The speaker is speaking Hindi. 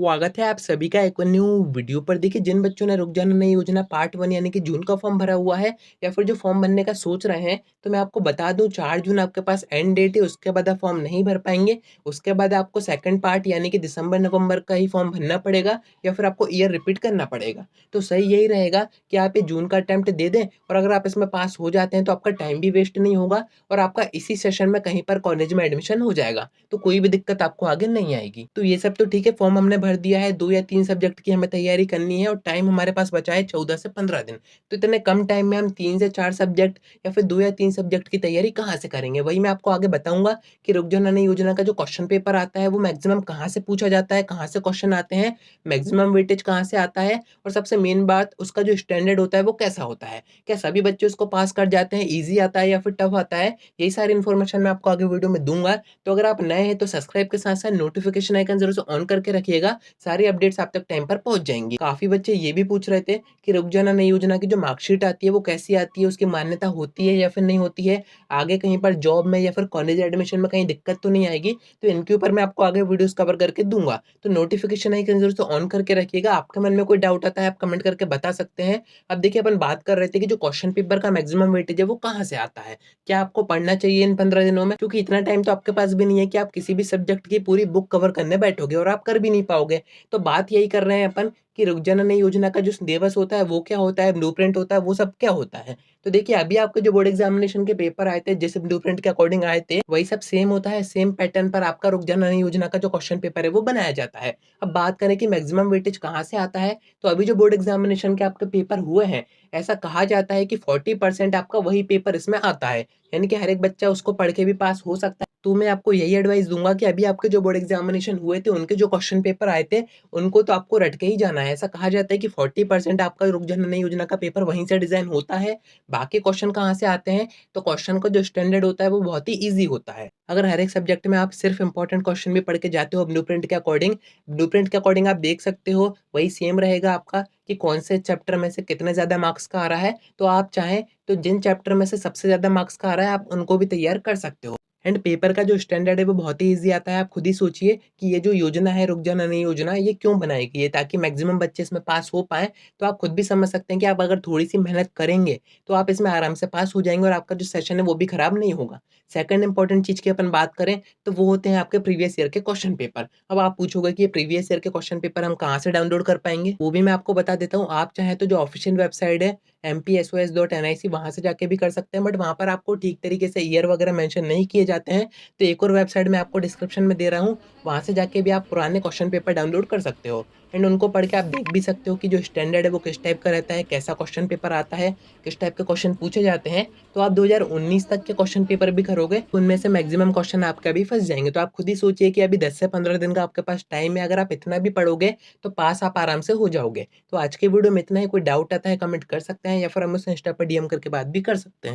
स्वागत है आप सभी का एक न्यू वीडियो पर। देखिए, जिन बच्चों ने रुक जाना नहीं योजना पार्ट 1 यानी कि जून का फॉर्म भरा हुआ है या फिर जो फॉर्म भरने का सोच रहे हैं, तो मैं आपको बता दूं 4 जून आपके पास एंड डेट है। उसके बाद आप फॉर्म नहीं भर पाएँगे। उसके बाद आपको सेकंड पार्ट यानी कि दिसंबर-नवंबर का ही फॉर्म भरना पड़ेगा या फिर आपको ईयर रिपीट करना पड़ेगा। तो सही यही रहेगा कि आप ये जून का अटेम्प्ट दे दें और अगर आप इसमें पास हो जाते हैं तो आपका टाइम भी वेस्ट नहीं होगा और आपका इसी सेशन में कहीं पर कॉलेज में एडमिशन हो जाएगा। तो कोई भी दिक्कत आपको आगे नहीं आएगी। तो ये सब तो ठीक है, फॉर्म हमने भर दिया है, 2 या 3 सब्जेक्ट की हमें तैयारी करनी है और टाइम हमारे पास बचा है 14 से 15 दिन। तो इतने कम टाइम में हम 3 से 4 सब्जेक्ट या फिर 2 या 3 सब्जेक्ट की तैयारी कहाँ से करेंगे? वही मैं आपको आगे बताऊँगा कि रुक जाना नहीं योजना का जो क्वेश्चन पेपर आता है वो मैक्सिमम कहाँ से पूछा जाता है, कहाँ से क्वेश्चन आते हैं, मैक्सिमम वेटेज कहाँ से आता है और सबसे मेन बात उसका जो स्टैंडर्ड होता है वो कैसा होता है? क्या सभी बच्चे उसको पास कर जाते हैं, ईज़ी आता है या फिर टफ आता है? यही सारी इन्फॉर्मेशन मैं आपको आगे वीडियो में दूँगा। तो अगर आप नए हैं तो सब्सक्राइब के साथ-साथ नोटिफ़िकेशन आइकन ज़रूर से ऑन करके रखिएगा, सारी अपडेट्स आप तक टाइम पर पहुँच जाएँगी। काफ़ी बच्चे ये भी पूछ रहे थे कि रुक जाना नहीं योजना की जो मार्कशीट आती है वो कैसी आती है, उसकी मान्यता होती है या फिर नहीं होती है? आगे कहीं पर जॉब में या फिर कॉलेज एडमिशन में कहीं दिक्कत तो नहीं आएगी? तो इनके ऊपर मैं आपको आगे वीडियोज़ कवर करके दूँगा। तो नोटिफ़िकेशन आइकन ज़रूर से ऑन करके रखिएगा। आपके मन में कोई डाउट आता है आप कमेंट करके बता सकते हैं। अब देखिए, अपन बात कर रहे थे कि जो क्वेश्चन पेपर का मैक्सिमम वेटेज है वो कहाँ से आता है? क्या आपको पढ़ना चाहिए इन 15 दिनों में? क्योंकि इतना टाइम तो आपके पास भी नहीं है कि आप किसी भी सब्जेक्ट की पूरी बुक कवर करने बैठोगे और आप कर भी नहीं पाओगे। तो बात यही कर रहे हैं अपन कि रुक जाना नहीं योजना का जो सिलेबस होता है वो क्या होता है, ब्लूप्रिंट होता है, वो सब क्या होता है? तो देखिए, अभी आपके जो बोर्ड एग्जामिनेशन के पेपर आए थे जिस ब्लूप्रिंट के अकॉर्डिंग आए थे, वही सब सेम होता है, सेम पैटर्न पर आपका रुक जाना नहीं योजना का जो क्वेश्चन पेपर है वो बनाया जाता है। अब बात करें कि मैक्सिमम वेटेज कहाँ से आता है, तो अभी जो बोर्ड एग्जामिनेशन के आपके पेपर हुए हैं, ऐसा कहा जाता है कि 40% आपका वही पेपर इसमें आता है। यानी कि हर एक बच्चा उसको पढ़ के भी पास हो सकता है। तो मैं आपको यही एडवाइस दूँगा कि अभी आपके जो बोर्ड एग्ज़ामिनेशन हुए थे, उनके जो क्वेश्चन पेपर आए थे, उनको तो आपको रट के ही जाना है। ऐसा कहा जाता है कि 40% आपका रुक जाना नहीं योजना का पेपर वहीं से डिज़ाइन होता है। बाकी क्वेश्चन कहाँ से आते हैं, तो क्वेश्चन का जो स्टैंडर्ड होता है, वो बहुत ही ईज़ी होता है। अगर हर एक सब्जेक्ट में आप सिर्फ़ इम्पोर्टेंट क्वेश्चन भी पढ़ के जाते हो ब्लूप्रिंट के अकॉर्डिंग आप देख सकते हो, वही सेम रहेगा आपका कि कौन से चैप्टर में से कितने ज़्यादा मार्क्स का आ रहा है। तो आप चाहें तो जिन चैप्टर में से सबसे ज़्यादा मार्क्स का आ रहा है, आप उनको भी तैयार कर सकते हो। एंड पेपर का जो स्टैंडर्ड है वो बहुत ही ईज़ी आता है। आप खुद ही सोचिए कि ये जो योजना है रुक जाना नहीं योजना, ये क्यों बनाई गई है ताकि मैक्सिमम बच्चे इसमें पास हो पाएँ। तो आप खुद भी समझ सकते हैं कि आप अगर थोड़ी-सी मेहनत करेंगे, तो आप इसमें आराम से पास हो जाएँगे और आपका जो सेशन है वो भी खराब नहीं होगा। सेकंड इम्पोर्टेंट चीज़ की अपन बात करें, तो वो होते हैं आपके प्रीवियस ईयर के क्वेश्चन पेपर। अब आप पूछोगे कि ये प्रीवियस ईयर के क्वेश्चन पेपर हम कहाँ से डाउनलोड कर पाएँगे? वो भी मैं आपको बता देता हूँ। आप चाहें तो जो ऑफिशियल वेबसाइट है mpsos.nic वहाँ से जाके भी कर सकते हैं, बट वहाँ पर आपको ठीक तरीके से ईयर वगैरह मेंशन नहीं किए जाते हैं। तो एक और वेबसाइट मैं आपको डिस्क्रिप्शन में दे रहा हूँ, वहाँ से जाके भी आप पुराने क्वेश्चन पेपर डाउनलोड कर सकते हो एंड उनको पढ़ के आप देख भी सकते हो कि जो स्टैंडर्ड है वो किस टाइप का रहता है, कैसा क्वेश्चन पेपर आता है, किस टाइप के क्वेश्चन पूछे जाते हैं। तो आप 2019 तक के क्वेश्चन पेपर भी करोगे, उनमें से मैक्सिमम क्वेश्चन आपके भी फँस जाएँगे। तो आप खुद ही सोचिए कि अभी 10 से 15 दिन का आपके पास टाइम है, अगर आप इतना भी पढ़ोगे, तो पास आप आराम से हो जाओगे। तो आज के वीडियो में इतना ही, कोई डाउट आता है कमेंट कर सकते हैं या फिर हम मुझसे इंस्टा पर डीएम करके बात भी कर सकते हैं।